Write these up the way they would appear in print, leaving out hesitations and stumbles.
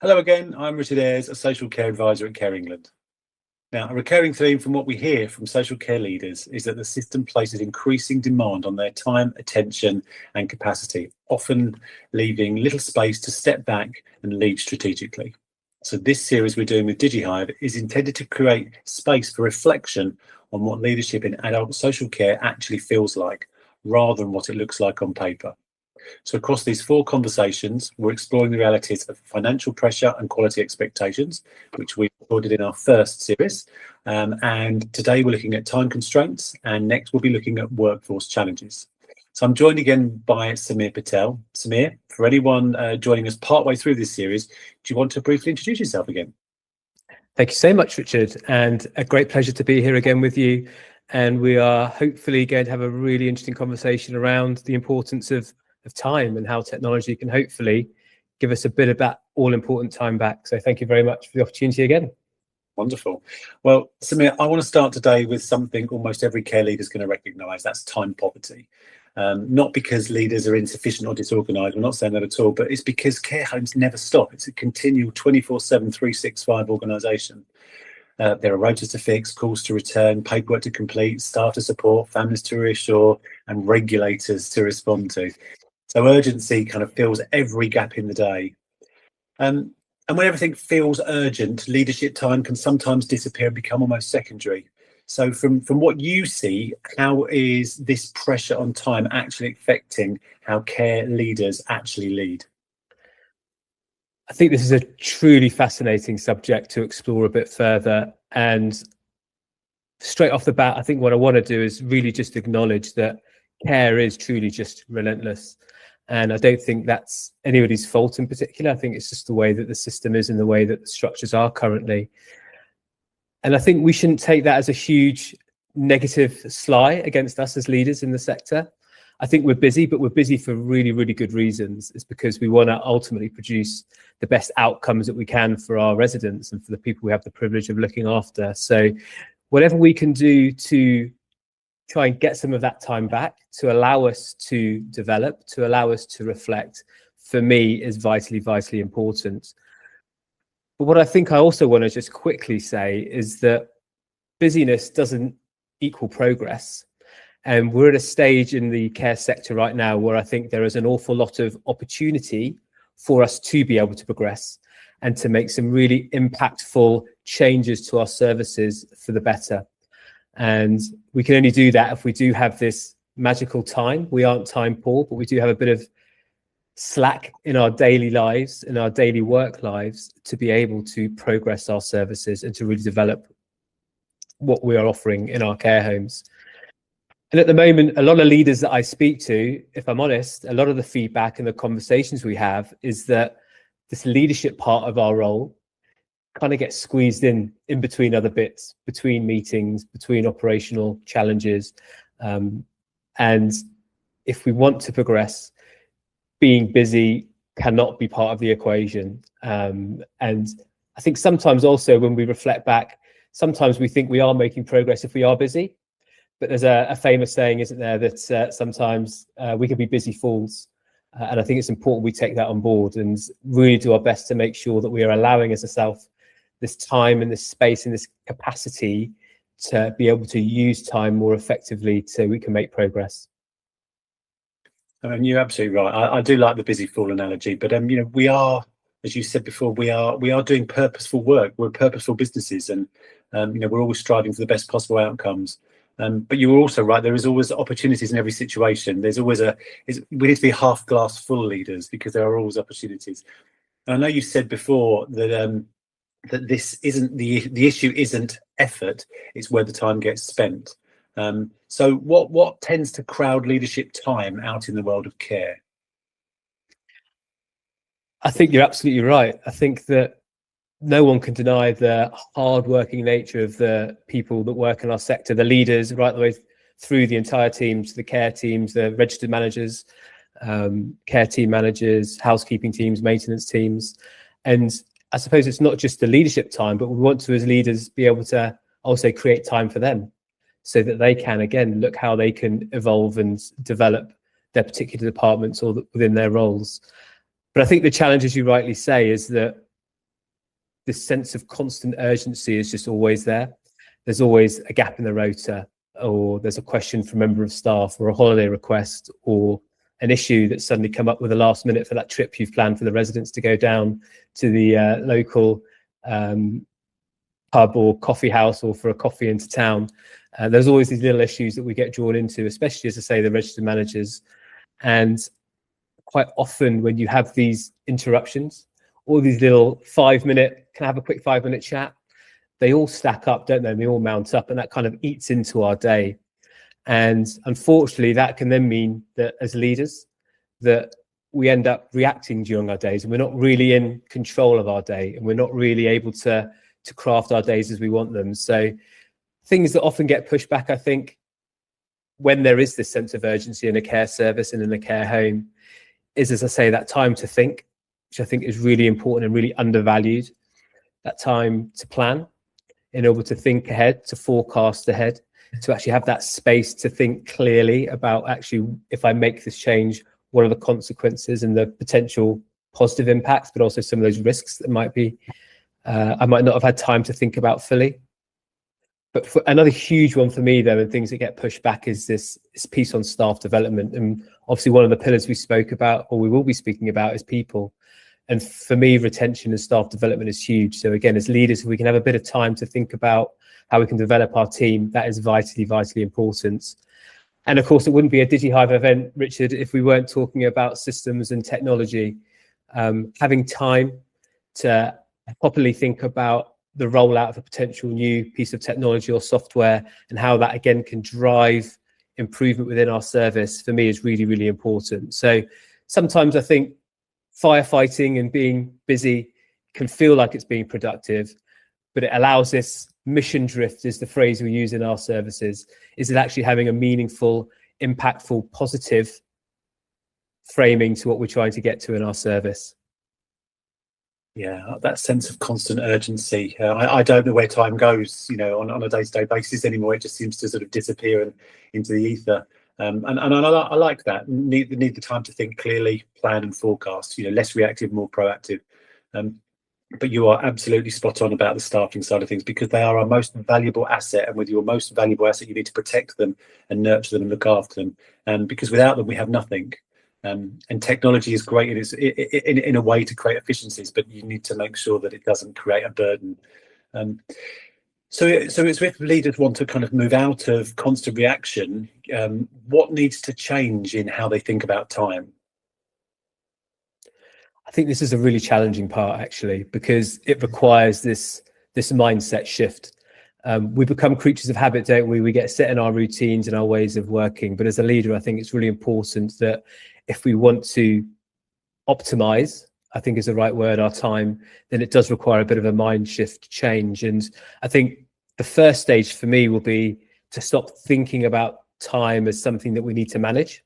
Hello again, I'm Richard Ayres, a social care advisor at Care England. Now, a recurring theme from what we hear from social care leaders is that the system places increasing demand on their time, attention and capacity, often leaving little space to step back and lead strategically. So this series we're doing with DigiHive is intended to create space for reflection on what leadership in adult social care actually feels like, rather than what it looks like on paper. So across these 4 conversations, we're exploring the realities of financial pressure and quality expectations, which we recorded in our first series. And today we're looking at time constraints, and next we'll be looking at workforce challenges. So I'm joined again by Samir Patel. Samir, for anyone joining us partway through this series, do you want to briefly introduce yourself again? Thank you so much, Richard, and a great pleasure to be here again with you. And we are hopefully going to have a really interesting conversation around the importance of time and how technology can hopefully give us a bit of that all-important time back. So thank you very much for the opportunity again. Wonderful. Well, Samir, I want to start today with something almost every care leader is going to recognise, that's time poverty. Not because leaders are insufficient or disorganised, we're not saying that at all, but it's because care homes never stop. It's a continual 24/7, 365 organisation. There are rotas to fix, calls to return, paperwork to complete, staff to support, families to reassure, and regulators to respond to. So urgency kind of fills every gap in the day. And when everything feels urgent, leadership time can sometimes disappear and become almost secondary. So from what you see, how is this pressure on time actually affecting how care leaders actually lead? I think this is a truly fascinating subject to explore a bit further. And straight off the bat, I think what I want to do is really just acknowledge that care is truly just relentless. And I don't think that's anybody's fault in particular. I think it's just the way that the system is and the way that the structures are currently. And I think we shouldn't take that as a huge negative slight against us as leaders in the sector. I think we're busy, but we're busy for really, really good reasons. It's because we want to ultimately produce the best outcomes that we can for our residents and for the people we have the privilege of looking after. So whatever we can do to try and get some of that time back, to allow us to develop, to allow us to reflect, for me is vitally, vitally important. But what I think I also want to just quickly say is that busyness doesn't equal progress. And we're at a stage in the care sector right now where I think there is an awful lot of opportunity for us to be able to progress and to make some really impactful changes to our services for the better. And we can only do that if we do have this magical time. We aren't time poor, but we do have a bit of slack in our daily lives, in our daily work lives, to be able to progress our services and to really develop what we are offering in our care homes. And at the moment, a lot of leaders that I speak to, if I'm honest, a lot of the feedback and the conversations we have is that this leadership part of our role kind of gets squeezed in between other bits, between meetings, between operational challenges. And if we want to progress, being busy cannot be part of the equation. And I think sometimes also when we reflect back, sometimes we think we are making progress if we are busy. But there's a famous saying, isn't there, that sometimes we can be busy fools. And I think it's important we take that on board and really do our best to make sure that we are allowing ourselves this time and this space and this capacity to be able to use time more effectively so we can make progress. And you're absolutely right. I do like the busy fool analogy, but we are, as you said before, we are doing purposeful work. We're purposeful businesses, and we're always striving for the best possible outcomes. But you were also right. There is always opportunities in every situation. There's always we need to be half glass full leaders because there are always opportunities. And I know you said before that that this isn't the issue isn't effort, it's where the time gets spent. So what tends to crowd leadership time out in the world of care? I think you're absolutely right. I think that no one can deny the hard-working nature of the people that work in our sector, the leaders right the way through the entire teams, the care teams, the registered managers, care team managers, housekeeping teams, maintenance teams. And I suppose it's not just the leadership time, but we want to, as leaders, be able to also create time for them so that they can, again, look how they can evolve and develop their particular departments or within their roles. But I think the challenge, as you rightly say, is that this sense of constant urgency is just always there. There's always a gap in the rota, or there's a question from a member of staff, or a holiday request, or an issue that's suddenly come up with the last minute for that trip you've planned for the residents to go down to the local pub or coffee house, or for a coffee into town. There's always these little issues that we get drawn into, especially, as I say, the registered managers. And quite often when you have these interruptions, all these little 5-minute, can I have a quick 5-minute chat? They all stack up, don't they? And they all mount up, and that kind of eats into our day. And unfortunately, that can then mean that as leaders, that we end up reacting during our days, and we're not really in control of our day, and we're not really able to craft our days as we want them. So things that often get pushed back, I think, when there is this sense of urgency in a care service and in a care home, is, as I say, that time to think, which I think is really important and really undervalued. That time to plan, in order to think ahead, to forecast ahead, to actually have that space to think clearly about, actually, if I make this change, what are the consequences and the potential positive impacts, but also some of those risks that might be, I might not have had time to think about fully. But for another huge one for me, though, and things that get pushed back, is this piece on staff development. And obviously one of the pillars we spoke about, or we will be speaking about, is people. And for me, retention and staff development is huge. So again, as leaders, if we can have a bit of time to think about how we can develop our team, that is vitally, vitally important. And of course, it wouldn't be a DigiHive event, Richard, if we weren't talking about systems and technology. Having time to properly think about the rollout of a potential new piece of technology or software, and how that again can drive improvement within our service, for me, is really, really important. So sometimes I think firefighting and being busy can feel like it's being productive, but it allows this mission drift, is the phrase we use in our services, is it actually having a meaningful, impactful, positive framing to what we're trying to get to in our service. Yeah, that sense of constant urgency. I don't know where time goes, on a day-to-day basis anymore. It just seems to sort of disappear and into the ether. And I like that. Need the time to think clearly, plan and forecast. Less reactive, more proactive. But you are absolutely spot on about the staffing side of things, because they are our most valuable asset. And with your most valuable asset, you need to protect them and nurture them and look after them. Because without them, we have nothing. And technology is great in a way to create efficiencies, but you need to make sure that it doesn't create a burden. So it's if leaders want to kind of move out of constant reaction, what needs to change in how they think about time? I think this is a really challenging part, actually, because it requires this mindset shift. We become creatures of habit, don't we? We get set in our routines and our ways of working. But as a leader, I think it's really important that if we want to optimize, I think is the right word, our time, then it does require a bit of a mind shift change. And I think the first stage for me will be to stop thinking about time as something that we need to manage.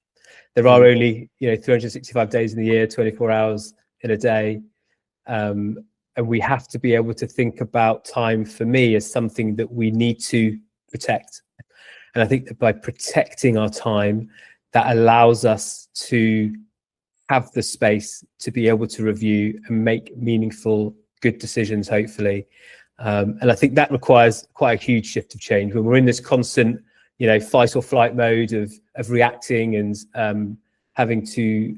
There are only 365 days in the year, 24 hours in a day. And we have to be able to think about time, for me, as something that we need to protect. And I think that by protecting our time, that allows us to have the space to be able to review and make meaningful, good decisions, hopefully. And I think that requires quite a huge shift of change when we're in this constant, fight or flight mode of reacting and having to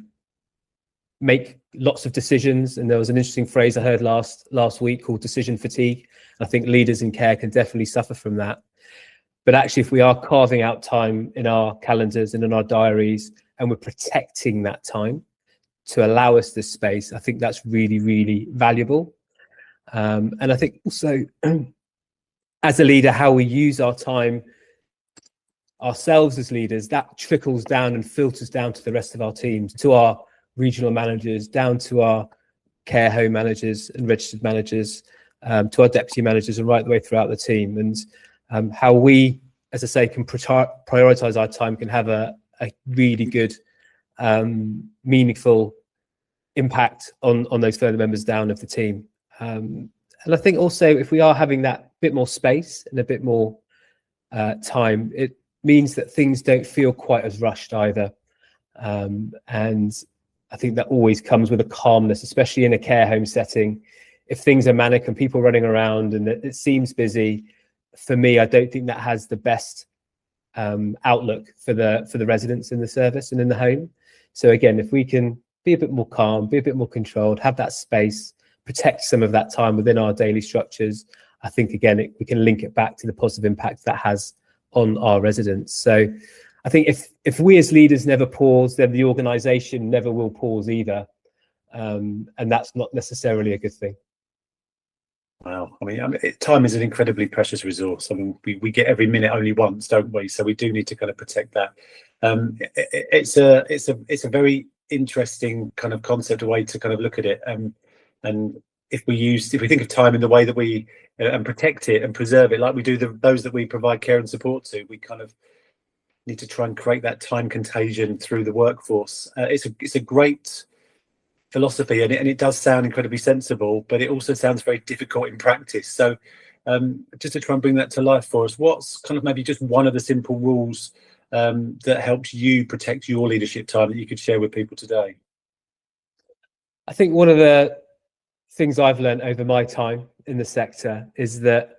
make lots of decisions. And there was an interesting phrase I heard last week called decision fatigue. I think leaders in care can definitely suffer from that. But actually, if we are carving out time in our calendars and in our diaries, and we're protecting that time to allow us this space, I think that's really, really valuable. And I think also, as a leader, how we use our time ourselves as leaders, that trickles down and filters down to the rest of our teams, to our regional managers, down to our care home managers and registered managers, to our deputy managers, and right the way throughout the team. And how we, as I say, can prioritize our time can have a really good, meaningful impact on those further members down of the team. And I think also, if we are having that bit more space and a bit more time, it means that things don't feel quite as rushed either. And I think that always comes with a calmness, especially in a care home setting. if things are manic and people running around and it seems busy, for me, I don't think that has the best outlook for the residents in the service and in the home. So again, if we can be a bit more calm, be a bit more controlled, have that space, protect some of that time within our daily structures, I think again we can link it back to the positive impact that has on our residents. So I think if we as leaders never pause, then the organisation never will pause either, and that's not necessarily a good thing. Wow, I mean, time is an incredibly precious resource. I mean, we get every minute only once, don't we? So we do need to kind of protect that. It's a very interesting kind of concept, a way to kind of look at it. And if we think of time in the way that we and protect it and preserve it, like we do those that we provide care and support to, we kind of need to try and create that time contagion through the workforce. It's a great philosophy, and it does sound incredibly sensible, but it also sounds very difficult in practice. So just to try and bring that to life for us, what's kind of maybe just one of the simple rules that helps you protect your leadership time that you could share with people today? I think one of the things I've learned over my time in the sector is that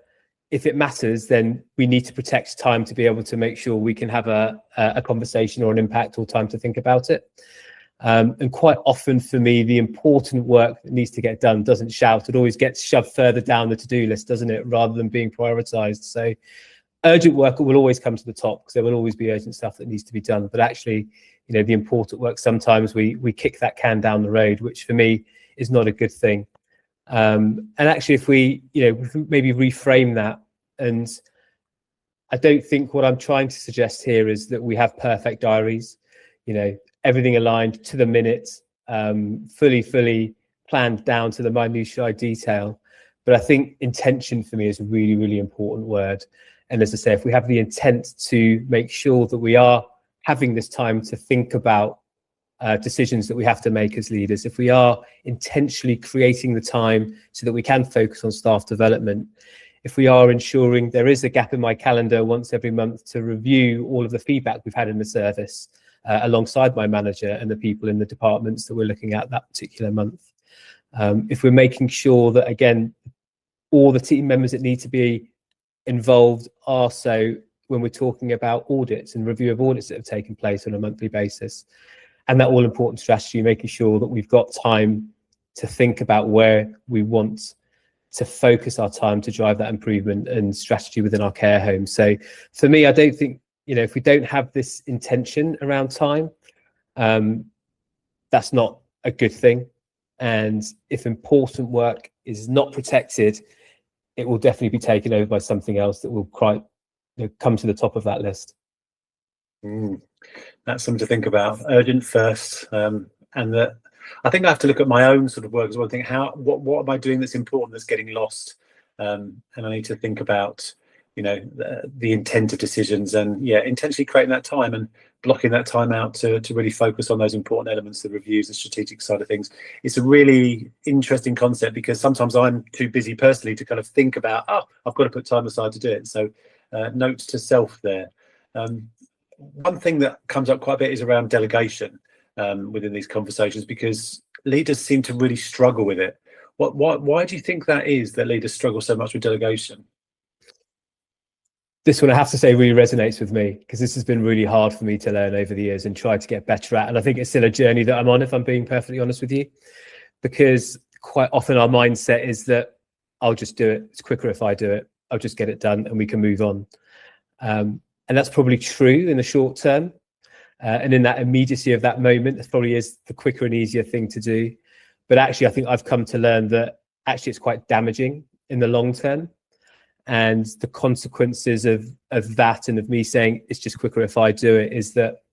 if it matters, then we need to protect time to be able to make sure we can have a conversation or an impact or time to think about it. And quite often for me, the important work that needs to get done doesn't shout. It always gets shoved further down the to-do list, doesn't it, rather than being prioritized. So urgent work will always come to the top because there will always be urgent stuff that needs to be done. But actually, the important work, sometimes we kick that can down the road, which for me is not a good thing. And actually, if we maybe reframe that, and I don't think what I'm trying to suggest here is that we have perfect diaries, everything aligned to the minute, fully planned down to the minutiae detail. But I think intention for me is a really, really important word. And as I say, if we have the intent to make sure that we are having this time to think about decisions that we have to make as leaders, if we are intentionally creating the time so that we can focus on staff development, if we are ensuring there is a gap in my calendar once every month to review all of the feedback we've had in the service, alongside my manager and the people in the departments that we're looking at that particular month. If we're making sure that, again, all the team members that need to be involved are so when we're talking about audits and review of audits that have taken place on a monthly basis, and that all important strategy, making sure that we've got time to think about where we want to focus our time to drive that improvement and strategy within our care home. So for me, I don't think, if we don't have this intention around time, that's not a good thing. And if important work is not protected, it will definitely be taken over by something else that will come to the top of that list. That's something to think about. Urgent first, and that I think I have to look at my own sort of work as well. Think what am I doing that's important, that's getting lost, and I need to think about the intent of decisions, and intentionally creating that time and blocking that time out to really focus on those important elements, the reviews, the strategic side of things. It's a really interesting concept because sometimes I'm too busy personally to kind of think about, I've got to put time aside to do it. So note to self there. One thing that comes up quite a bit is around delegation within these conversations, because leaders seem to really struggle with it. Why do you think that is, that leaders struggle so much with delegation? This one, I have to say, really resonates with me, because this has been really hard for me to learn over the years and try to get better at. And I think it's still a journey that I'm on, if I'm being perfectly honest with you, because quite often our mindset is that I'll just do it. It's quicker if I do it. I'll just get it done and we can move on. And that's probably true in the short term. And in that immediacy of that moment, it probably is the quicker and easier thing to do. But actually, I think I've come to learn that actually it's quite damaging in the long term. And the consequences of that, and of me saying it's just quicker if I do it, is that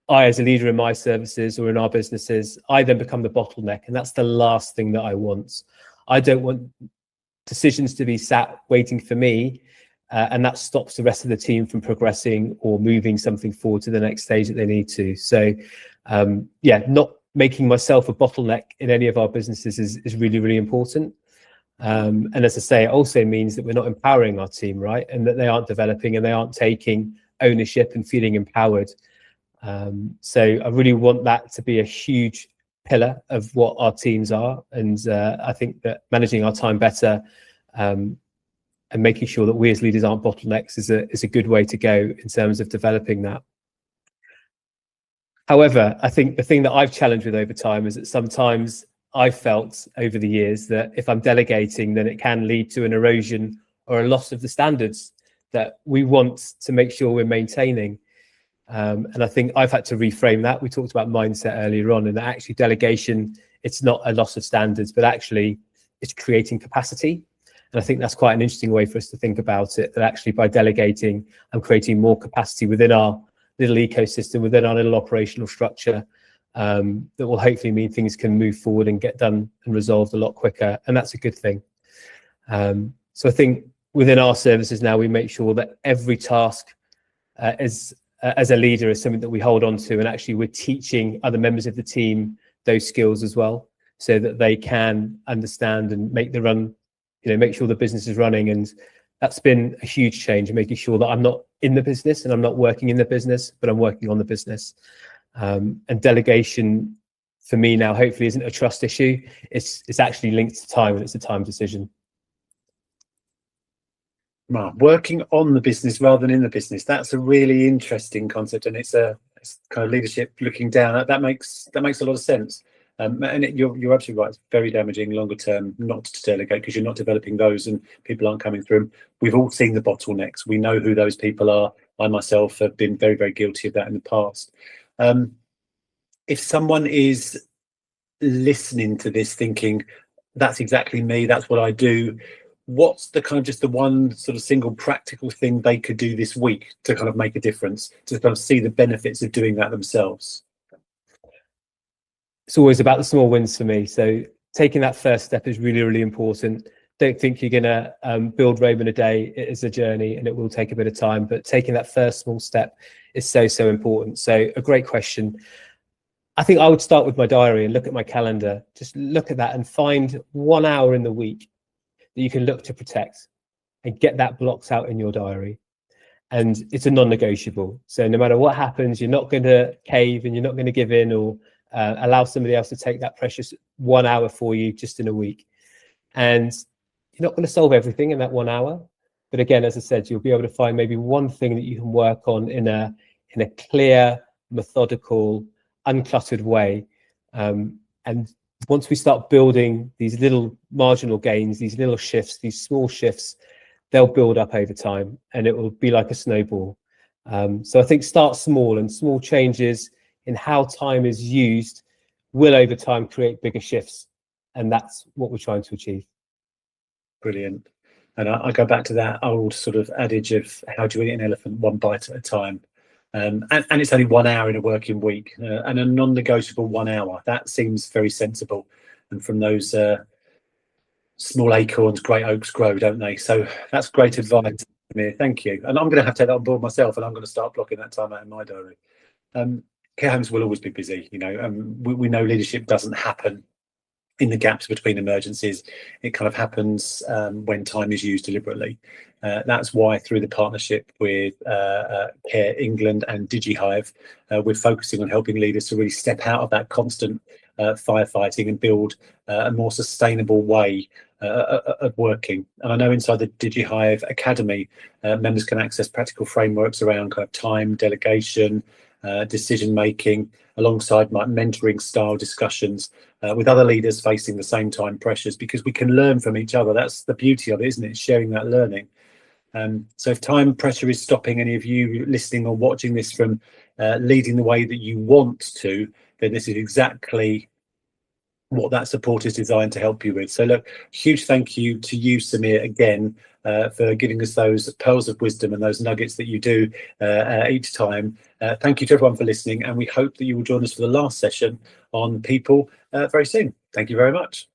I, as a leader in my services or in our businesses, I then become the bottleneck. And that's the last thing that I want. I don't want decisions to be sat waiting for me. And that stops the rest of the team from progressing or moving something forward to the next stage that they need to. So, not making myself a bottleneck in any of our businesses is really, really important. And as I say, it also means that we're not empowering our team, right? And that they aren't developing and they aren't taking ownership and feeling empowered. So I really want that to be a huge pillar of what our teams are. And I think that managing our time better and making sure that we as leaders aren't bottlenecks is a good way to go in terms of developing that. However, I think the thing that I've challenged with over time is that sometimes I've felt over the years that if I'm delegating, then it can lead to an erosion or a loss of the standards that we want to make sure we're maintaining. And I think I've had to reframe that. We talked about mindset earlier on, and that actually delegation, it's not a loss of standards, but actually it's creating capacity. And I think that's quite an interesting way for us to think about it, that actually by delegating, I'm creating more capacity within our little ecosystem, within our little operational structure, that will hopefully mean things can move forward and get done and resolved a lot quicker. And that's a good thing. So I think within our services now, we make sure that every task as a leader is something that we hold on to, and actually we're teaching other members of the team those skills as well, so that they can understand and make the run, make sure the business is running. And that's been a huge change, making sure that I'm not in the business and I'm not working in the business, but I'm working on the business. And delegation for me now hopefully isn't a trust issue. It's actually linked to time, and it's a time decision. Well, working on the business rather than in the business, that's a really interesting concept, and it's kind of leadership looking down. That makes a lot of sense. And you're absolutely right. It's very damaging longer term not to delegate, because you're not developing those and people aren't coming through. We've all seen the bottlenecks. We know who those people are. I myself have been very, very guilty of that in the past. If someone is listening to this thinking, that's exactly me, that's what I do, what's the kind of just the one sort of single practical thing they could do this week to kind of make a difference, to kind of see the benefits of doing that themselves? It's always about the small wins for me. So taking that first step is really, really important. Don't think you're going to build Rome in a day. It is a journey and it will take a bit of time, but taking that first small step is so, so important. So a great question. I think I would start with my diary and look at my calendar. Just look at that and find 1 hour in the week that you can look to protect, and get that blocked out in your diary. And it's a non-negotiable. So no matter what happens, you're not going to cave and you're not going to give in or allow somebody else to take that precious 1 hour for you just in a week. And you're not going to solve everything in that 1 hour. But again, as I said, you'll be able to find maybe one thing that you can work on in a clear, methodical, uncluttered way. And once we start building these little marginal gains, these little shifts, these small shifts, they'll build up over time and it will be like a snowball. So I think start small, and small changes in how time is used will over time create bigger shifts. And that's what we're trying to achieve. Brilliant. And I go back to that old sort of adage of how do you eat an elephant, one bite at a time. And it's only 1 hour in a working week, and a non-negotiable 1 hour. That seems very sensible. And from those small acorns, great oaks grow, don't they? So that's great advice, Samir. Thank you. And I'm going to have to take that on board myself, and I'm going to start blocking that time out in my diary. Care homes will always be busy. We know leadership doesn't happen in the gaps between emergencies. It kind of happens when time is used deliberately. That's why through the partnership with Care England and DigiHive, we're focusing on helping leaders to really step out of that constant firefighting and build a more sustainable way of working. And I know inside the DigiHive Academy, members can access practical frameworks around kind of time, delegation, decision making, alongside my mentoring style discussions with other leaders facing the same time pressures, because we can learn from each other. That's the beauty of it, isn't it? Sharing that learning. So if time pressure is stopping any of you listening or watching this from leading the way that you want to, then this is exactly what that support is designed to help you with. So look, huge thank you to you, Samir, again, for giving us those pearls of wisdom and those nuggets that you do each time. Thank you to everyone for listening, and we hope that you will join us for the last session on people very soon. Thank you very much.